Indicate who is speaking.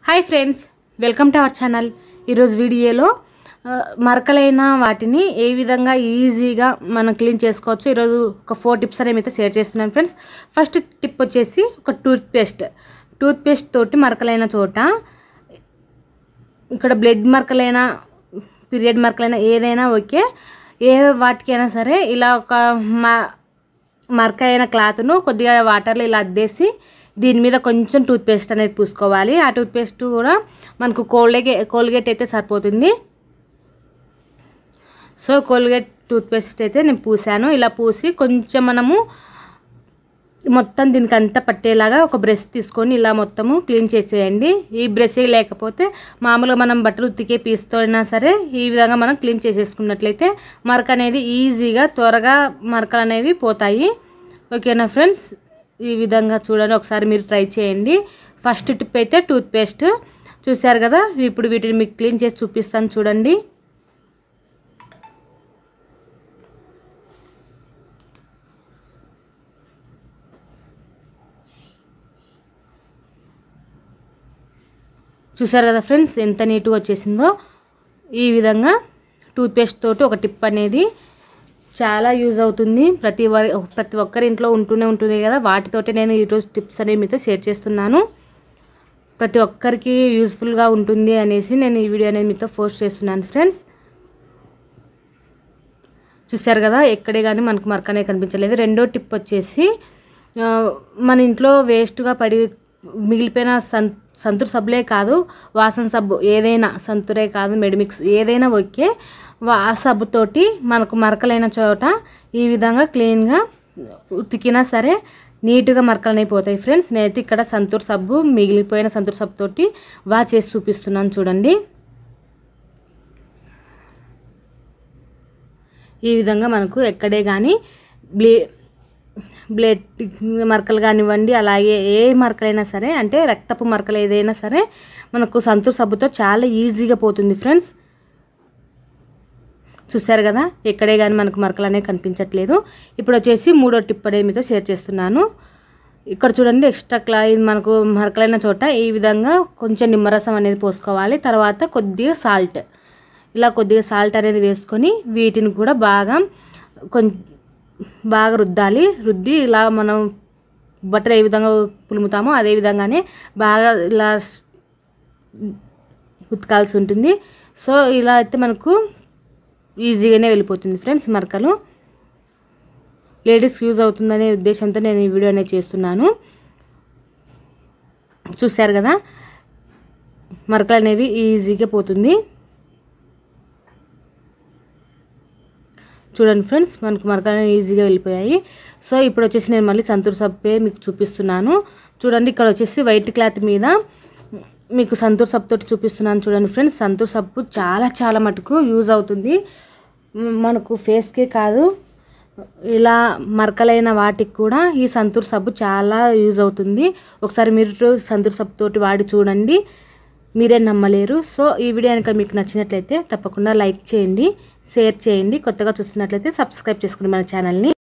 Speaker 1: Hi friends, welcome to our channel. ఈరోజు వీడియోలో మరకలైన వాటిని ఏ విధంగా ఈజీగా మనం క్లీన్ చేసుకోవచ్చు ఈరోజు ఒక 4 టిప్స్ అనేవి మీతో షేర్ చేస్తున్నాను ఫ్రెండ్స్. ఫస్ట్ టిప్ వచ్చేసి ఒక టూత్ పేస్ట్ తోటి మరకలైన చోట, ఇక్కడ బ్లడ్ మరకలైన, పీరియడ్ మరకలైన ఏదైనా ఓకే, ఏ వాటికైనా సరే ఇలా ఒక మరక అయిన క్లాత్ను కొద్దిగా వాటర్లో ఇలా అద్దేసి దీని మీద కొంచెం టూత్ పేస్ట్ అనేది పూసుకోవాలి. ఆ టూత్ పేస్ట్ కూడా మనకు కోల్గేట్ అయితే సరిపోతుంది. సో కోల్గేట్ టూత్ పేస్ట్ అయితే నేను పూసాను. ఇలా పూసి కొంచెం మనము మొత్తం దీనికి అంతా పట్టేలాగా ఒక బ్రష్ తీసుకొని ఇలా మొత్తము క్లీన్ చేసేయండి. ఈ బ్రష్ లేకపోతే మామూలుగా మనం బట్టలు ఉతికే పీస్తో అయినా సరే ఈ విధంగా మనం క్లీన్ చేసేసుకున్నట్లయితే మరక అనేది ఈజీగా త్వరగా మరకలు అనేవి పోతాయి. ఓకేనా ఫ్రెండ్స్, ఈ విధంగా చూడండి, ఒకసారి మీరు ట్రై చేయండి. ఫస్ట్ టిప్ అయితే టూత్ పేస్ట్ చూశారు కదా. ఇప్పుడు వీటిని మీకు క్లీన్ చేసి చూపిస్తాను చూడండి. చూసారు కదా ఫ్రెండ్స్, ఎంత నీట్గా వచ్చేసిందో. ఈ విధంగా టూత్ పేస్ట్ తోటి ఒక టిప్ అనేది చాలా యూజ్ అవుతుంది. ప్రతి ఒక్కరి ఇంట్లో ఉంటుంది కదా. వాటితోటి నేను ఈరోజు టిప్స్ అనేవి మీతో షేర్ చేస్తున్నాను. ప్రతి ఒక్కరికి యూజ్ఫుల్గా ఉంటుంది అనేసి నేను ఈ వీడియో అనేది మీతో పోస్ట్ చేస్తున్నాను ఫ్రెండ్స్. చూసారు కదా, ఎక్కడే కానీ మనకు మరక అనేది కనిపించలేదు. రెండో టిప్ వచ్చేసి మన ఇంట్లో వేస్ట్గా మిగిలిపోయిన సంతూర్ సబ్బులే కాదు, వాసన సబ్బు ఏదైనా, సంతూరే కాదు, మెడిమిక్స్ ఏదైనా ఓకే, ఆ సబ్బుతోటి మనకు మరకలైన చోట ఈ విధంగా క్లీన్గా ఉతికినా సరే నీట్గా మరకలు అయిపోతాయి ఫ్రెండ్స్. నేనైతే ఇక్కడ సంతూర్ సబ్బు, మిగిలిపోయిన సంతూర్ సబ్బు తోటి చేసి చూపిస్తున్నాను చూడండి. ఈ విధంగా మనకు ఎక్కడే కానీ బ్లడ్ మరకలు కానివ్వండి, అలాగే ఏ మరకలైనా సరే, అంటే రక్తపు మరకలు ఏదైనా సరే మనకు సంతూర్ సబ్బుతో చాలా ఈజీగా పోతుంది ఫ్రెండ్స్. చూసారు కదా, ఎక్కడే కానీ మనకు మరకలు అనేవి కనిపించట్లేదు. ఇప్పుడు వచ్చేసి మూడో టిప్ అనేది మీతో షేర్ చేస్తున్నాను. ఇక్కడ చూడండి, ఎక్స్ట్రా మనకు మరకలైన చోట ఈ విధంగా కొంచెం నిమ్మరసం అనేది పోసుకోవాలి. తర్వాత కొద్దిగా సాల్ట్, ఇలా కొద్దిగా సాల్ట్ అనేది వేసుకొని వీటిని కూడా బాగా రుద్ది ఇలా మనం బట్టలు ఏ విధంగా పులుముతామో అదే విధంగానే బాగా ఇలా ఉతకాల్సి ఉంటుంది. సో ఇలా అయితే మనకు ఈజీగానే వెళ్ళిపోతుంది ఫ్రెండ్స్ మరకలు. లేడీస్కి యూజ్ అవుతుందనే ఉద్దేశంతో నేను ఈ వీడియో అనేది చేస్తున్నాను. చూశారు కదా, మరకలు అనేవి ఈజీగా పోతుంది. చూడండి ఫ్రెండ్స్, మనకు మరకలు ఈజీగా వెళ్ళిపోయాయి. సో ఇప్పుడు వచ్చేసి నేను మళ్ళీ సంతూర్ సబ్బే మీకు చూపిస్తున్నాను చూడండి. ఇక్కడ వచ్చేసి వైట్ క్లాత్ మీద మీకు సంతూర్ సబ్బు తోటి చూపిస్తున్నాను చూడండి ఫ్రెండ్స్. సంతూర్ సబ్బు చాలా మటుకు యూజ్ అవుతుంది. మనకు ఫేస్కే కాదు, ఇలా మరకలైన వాటికి కూడా ఈ సంతూర్ సబ్బు చాలా యూజ్ అవుతుంది. ఒకసారి మీరు సంతూర్ సబ్బు తోటి వాడి చూడండి, మీరే నమ్మలేరు. సో ఈ వీడియో కనుక మీకు నచ్చినట్లయితే తప్పకుండా లైక్ చేయండి, షేర్ చేయండి. కొత్తగా చూస్తున్నట్లయితే సబ్స్క్రైబ్ చేసుకోండి మన ఛానల్ని.